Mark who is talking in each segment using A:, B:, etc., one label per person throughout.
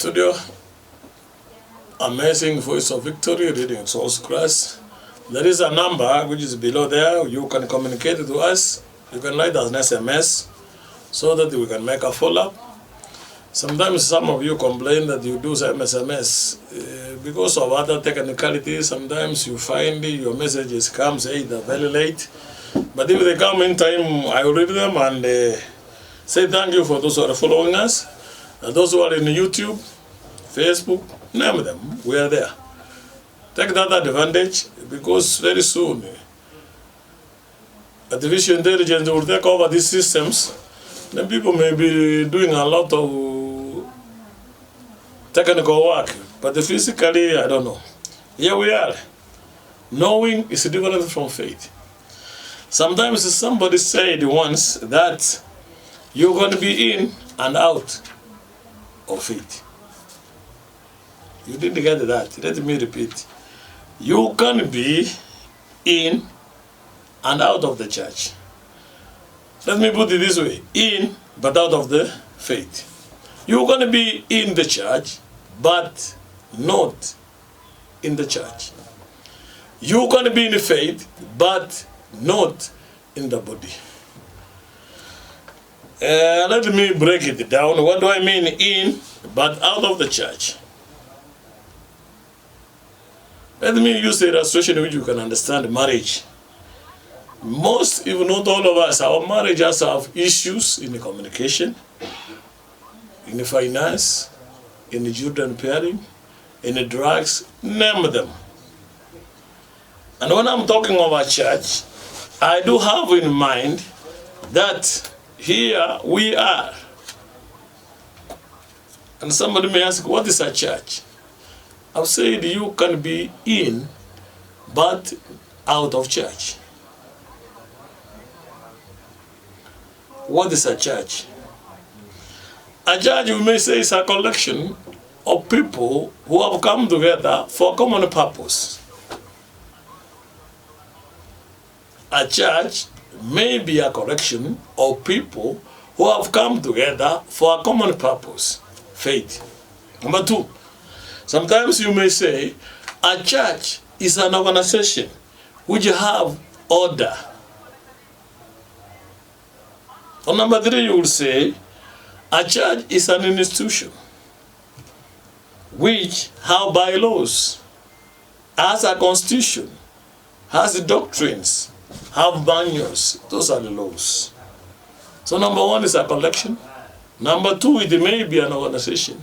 A: studio. Amazing Voice of Victory, reading Source Christ. There is a number which is below there. You can communicate to us. You can write us an SMS so that we can make a follow-up. Sometimes some of you complain that you do some SMS because of other technicalities. Sometimes you find your messages comes either very late. But if they come in time, I will read them and say thank you for those who are following us. Those who are in YouTube, Facebook, name them, we are there. Take that advantage because very soon artificial intelligence will take over these systems. Then people may be doing a lot of technical work, but physically, I don't know. Here we are. Knowing is different from faith. Sometimes somebody said once that you're going to be in and out of faith. You didn't get that. Let me repeat. You can be in and out of the church. Let me put it this way. In, but out of the faith. You're going to be in the church, but not in the church. You're going to be in the faith, but not in the body. Let me break it down. What do I mean in, but out of the church? Let me use the illustration which you can understand marriage. Most, if not all of us, our marriages have issues in the communication, in the finance, in the children pairing, in the drugs, name them. And when I'm talking about church, I do have in mind that here we are. And somebody may ask, what is a church? I've said you can be in, but out of church. What is a church? A church, we may say, is a collection of people who have come together for a common purpose. A church may be a collection of people who have come together for a common purpose, faith. Number two, sometimes you may say a church is an organization which have order. Or number three, you will say a church is an institution which have bylaws, has a constitution, has doctrines, have manuals. Those are the laws. So number one is a collection. Number two, it may be an organization.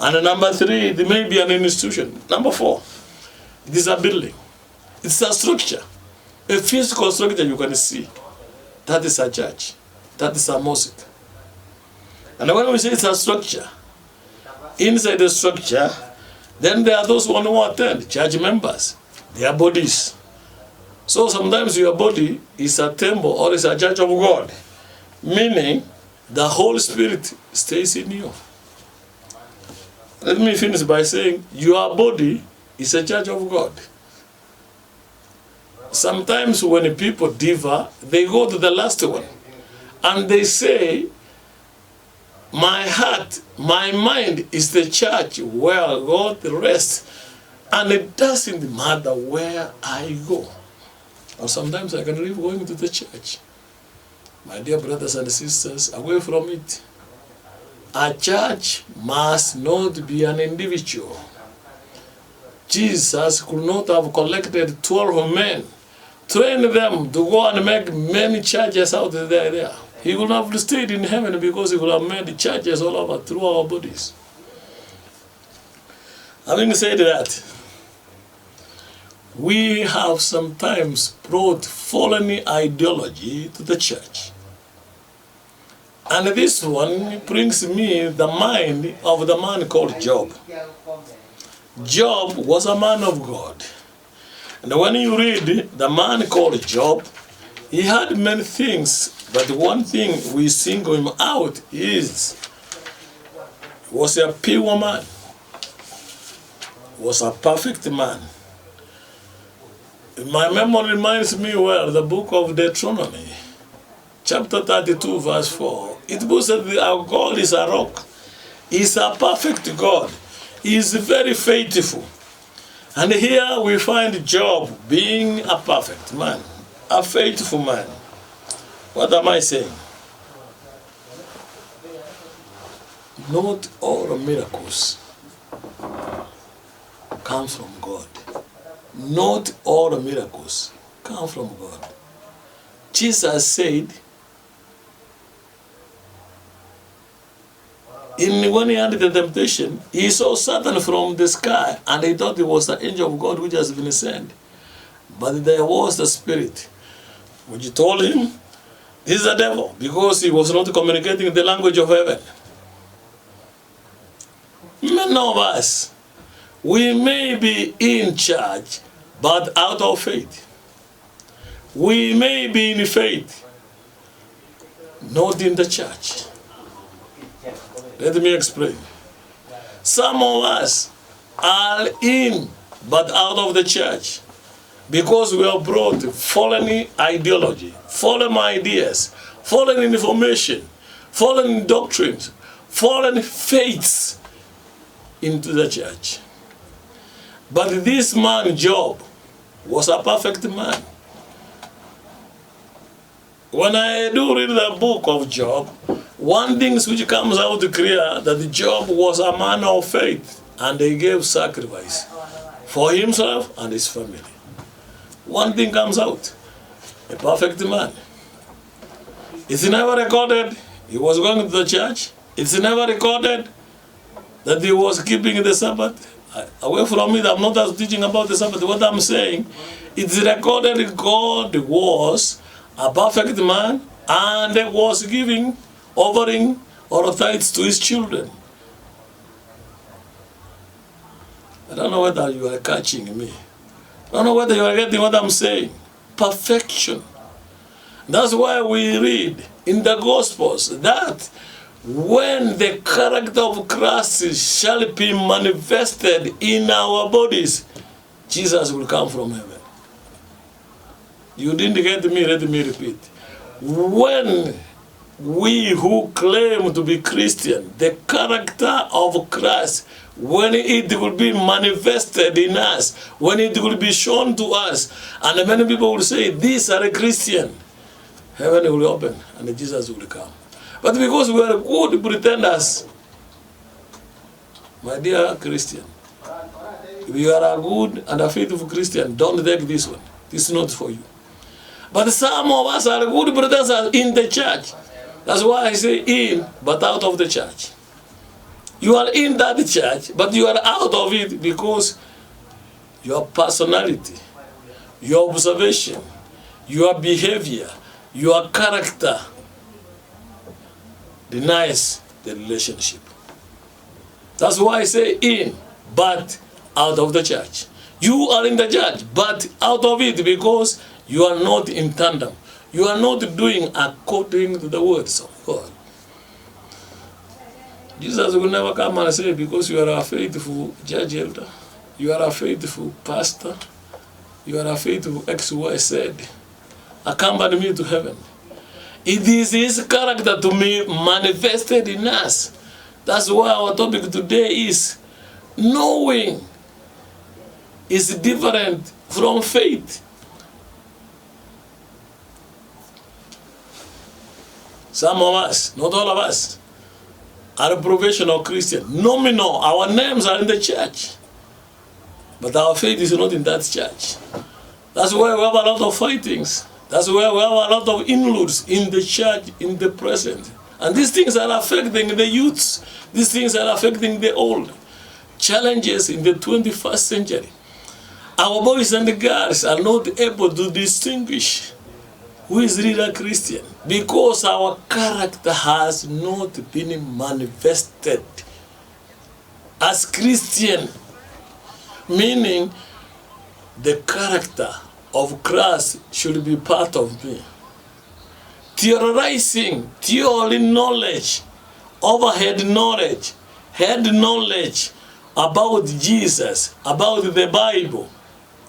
A: And number three, it may be an institution. Number four, it is a building. It's a structure. A physical structure you can see. That is a church. That is a mosque. And when we say it's a structure, inside the structure, then there are those who attend, church members, their bodies. So sometimes your body is a temple or is a church of God, meaning the Holy Spirit stays in you. Let me finish by saying your body is a church of God. Sometimes when people differ, they go to the last one and they say, my heart, my mind is the church where God rests, and it doesn't matter where I go. Or sometimes I can live going to the church. My dear brothers and sisters, away from it. A church must not be an individual. Jesus could not have collected 12 men, trained them to go and make many churches out there. He would have stayed in heaven because he would have made churches all over through our bodies. Having said that, we have sometimes brought fallen ideology to the church. And this one brings me the mind of the man called Job. Job was a man of God. And when you read the man called Job, he had many things, but one thing we single him out is he was a pure man, was a perfect man. My memory reminds me well the book of Deuteronomy, chapter 32, verse 4. It was that our God is a rock. is a perfect God. He is very faithful. And here we find Job being a perfect man, a faithful man. What am I saying? Not all miracles come from God. Not all miracles come from God. Jesus said, when he had the temptation, he saw Satan from the sky and he thought it was the angel of God which has been sent. But there was the spirit which told him, this is the devil, because he was not communicating the language of heaven. Many of us, we may be in church, but out of faith. We may be in faith, not in the church. Let me explain. Some of us are in, but out of the church, because we have brought fallen ideology, fallen ideas, fallen information, fallen doctrines, fallen faiths into the church. But this man, Job, was a perfect man. When I do read the book of Job, one thing which comes out clear that Job was a man of faith and he gave sacrifice for himself and his family. One thing comes out, a perfect man. It's never recorded he was going to the church. It's never recorded that he was keeping the Sabbath. Away from it, I'm not teaching about the Sabbath. What I'm saying, it's recorded God was a perfect man and was giving, offering or tithes to his children. I don't know whether you are catching me. I don't know whether you are getting what I'm saying. Perfection. That's why we read in the Gospels that when the character of Christ shall be manifested in our bodies, Jesus will come from heaven. You didn't get me, let me repeat. When we who claim to be Christian, the character of Christ, when it will be manifested in us, when it will be shown to us, and many people will say, these are a Christian, heaven will open and Jesus will come. But because we are good pretenders, my dear Christian, if you are a good and a faithful Christian, don't take this one. This is not for you. But some of us are good pretenders in the church. That's why I say in, but out of the church. You are in that church, but you are out of it because your personality, your observation, your behavior, your character denies the relationship. That's why I say in, but out of the church. You are in the church, but out of it because you are not in tandem. You are not doing according to the words of God. Jesus will never come and say, because you are a faithful judge elder, you are a faithful pastor, you are a faithful XYZ, accompany me to heaven. It is his character to be manifested in us. That's why our topic today is knowing is different from faith. Some of us, not all of us, are a professional Christian. Nominal, our names are in the church. But our faith is not in that church. That's why we have a lot of fightings. That's why we have a lot of inroads in the church in the present. And these things are affecting the youths. These things are affecting the old. Challenges in the 21st century. Our boys and the girls are not able to distinguish who is really a Christian because our character has not been manifested as Christian, meaning the character of Christ should be part of me. Theorizing, theory knowledge, overhead knowledge, head knowledge about Jesus, about the Bible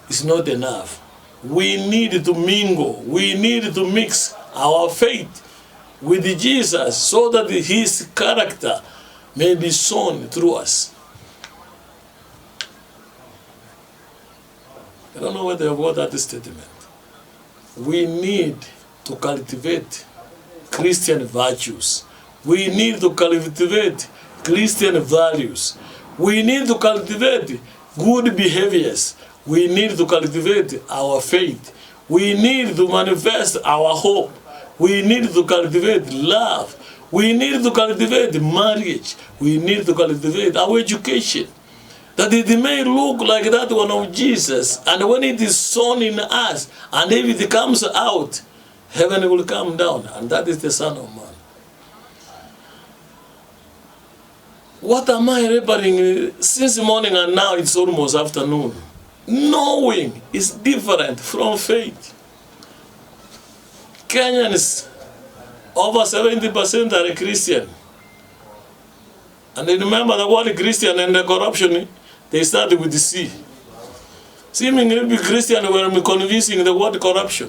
A: is not enough. We need to mingle, we need to mix our faith with Jesus so that his character may be sown through us. I don't know whether you have got that statement. We need to cultivate Christian virtues. We need to cultivate Christian values. We need to cultivate good behaviors. We need to cultivate our faith. We need to manifest our hope. We need to cultivate love. We need to cultivate marriage. We need to cultivate our education. That it may look like that one of Jesus, and when it is sown in us, and if it comes out, heaven will come down, and that is the Son of Man. What am I laboring since morning and now it's almost afternoon? Knowing is different from faith. Kenyans, over 70% are Christian. And they remember the word Christian and the corruption, they started with the C. Seemingly be Christian were convincing the word corruption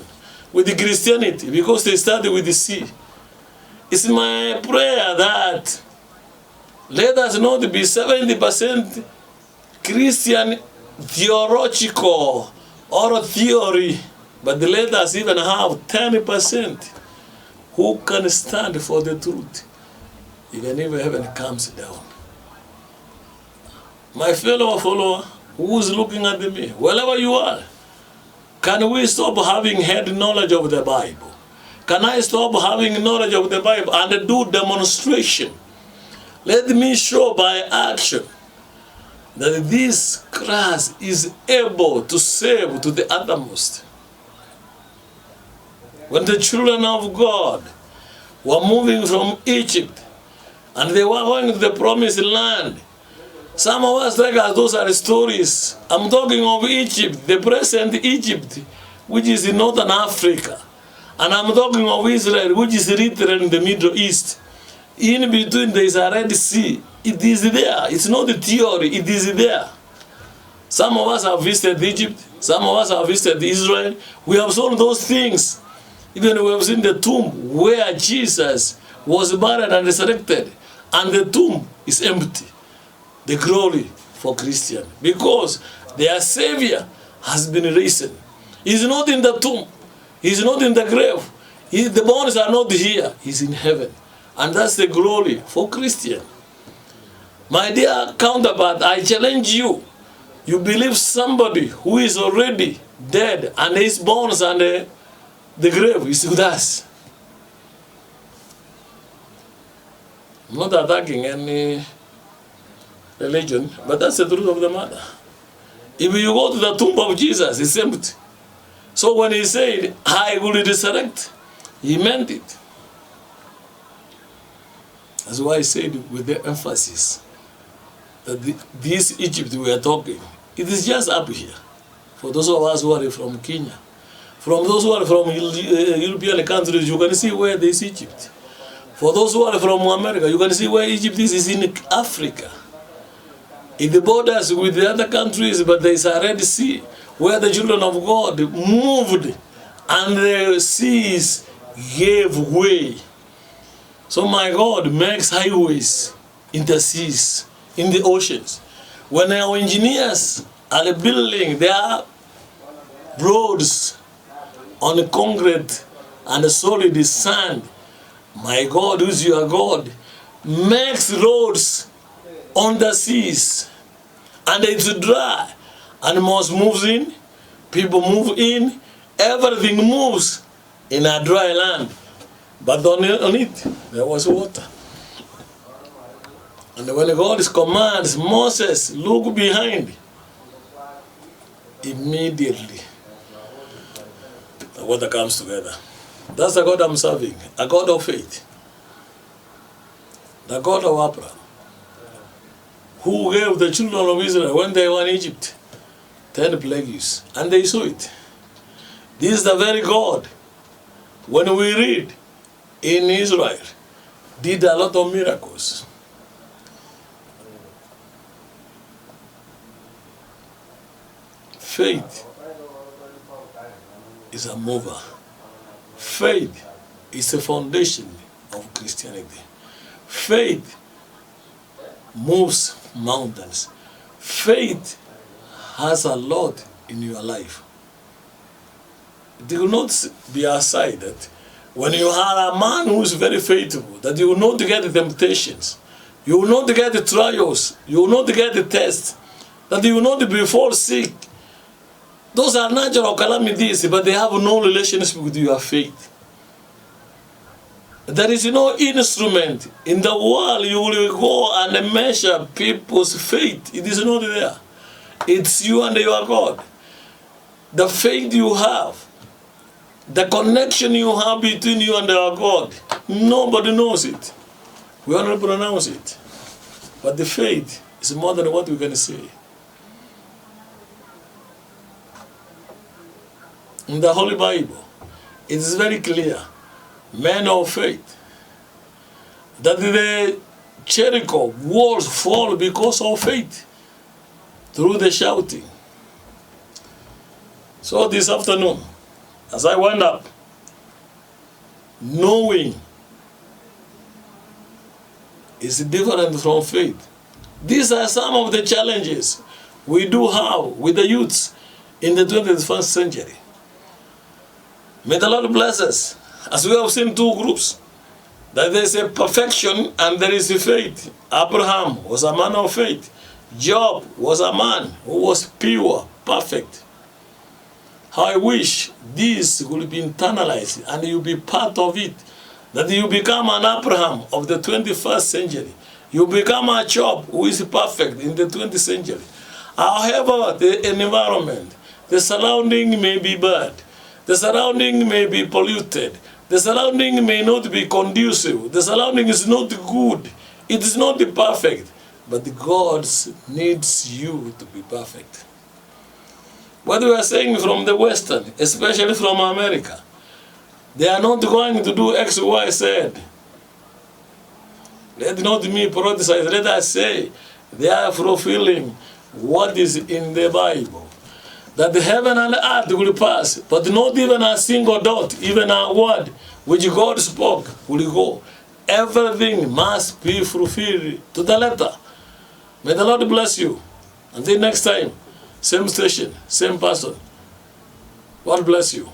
A: with the Christianity because they started with the C. It's my prayer that let us not be 70% Christian theological or theory, but let us even have 10% who can stand for the truth, even if heaven comes down. My fellow follower, who is looking at me, wherever you are, can we stop having head knowledge of the Bible? Can I stop having knowledge of the Bible and do demonstration? Let me show by action that this Christ is able to save to the uttermost. When the children of God were moving from Egypt and they were going to the promised land, some of us think those are stories. I'm talking of Egypt, the present Egypt, which is in northern Africa. And I'm talking of Israel, which is written in the Middle East. In between there is a Red Sea. It is there. It's not a theory. It is there. Some of us have visited Egypt. Some of us have visited Israel. We have seen those things. Even we have seen the tomb where Jesus was buried and resurrected. And the tomb is empty. The glory for Christian. Because their Savior has been risen. He's not in the tomb. He's not in the grave. The bones are not here. He's in heaven. And that's the glory for Christian. My dear counterpart, I challenge you. You believe somebody who is already dead and his bones and the grave is with us. I'm not attacking any religion, but that's the truth of the matter. If you go to the tomb of Jesus, it's empty. So when he said, I will resurrect, he meant it. That's why I said with the emphasis that this Egypt we are talking, it is just up here. For those of us who are from Kenya, from those who are from European countries, you can see where there is Egypt. For those who are from America, you can see where Egypt is in Africa. It borders with the other countries, but there is a Red Sea where the children of God moved and the seas gave way. So my God makes highways in the seas, in the oceans. When our engineers are building their roads on the concrete and the solid sand, my God, who is your God, makes roads on the seas. And it's dry. Animals move in, people move in, everything moves in a dry land. But on it, there was water. And when God commands Moses, look behind, immediately the water comes together. That's the God I'm serving, a God of faith. The God of Abraham, who gave the children of Israel, when they were in Egypt, 10 plagues, and they saw it. This is the very God, when we read, in Israel, did a lot of miracles. Faith is a mover. Faith is the foundation of Christianity. Faith moves mountains. Faith has a lot in your life. It will not be aside that when you are a man who is very faithful, that you will not get the temptations, you will not get the trials, you will not get the tests, that you will not be fall sick. Those are natural calamities, but they have no relationship with your faith. There is no instrument in the world you will go and measure people's faith. It is not there. It's you and your God. The faith you have, the connection you have between you and our God, nobody knows it. We only pronounce it. But the faith is more than what we can say. In the Holy Bible, it is very clear, men of faith, that the Jericho walls fall because of faith, through the shouting. So this afternoon, as I went up, knowing is different from faith. These are some of the challenges we do have with the youths in the 21st century. May the Lord bless us. As we have seen two groups, that there is a perfection and there is a faith. Abraham was a man of faith. Job was a man who was pure, perfect. How I wish this will be internalized and you be part of it. That you become an Abraham of the 21st century. You become a Job who is perfect in the 20th century. However, the environment, the surrounding may be bad. The surrounding may be polluted. The surrounding may not be conducive. The surrounding is not good. It is not perfect. But God needs you to be perfect. What we are saying from the Western, especially from America, they are not going to do X, Y, Z. Let not me prophesy. Let us say they are fulfilling what is in the Bible. That the heaven and earth will pass, but not even a single dot, even a word which God spoke will go. Everything must be fulfilled to the letter. May the Lord bless you. Until next time, same station, same person. God bless you.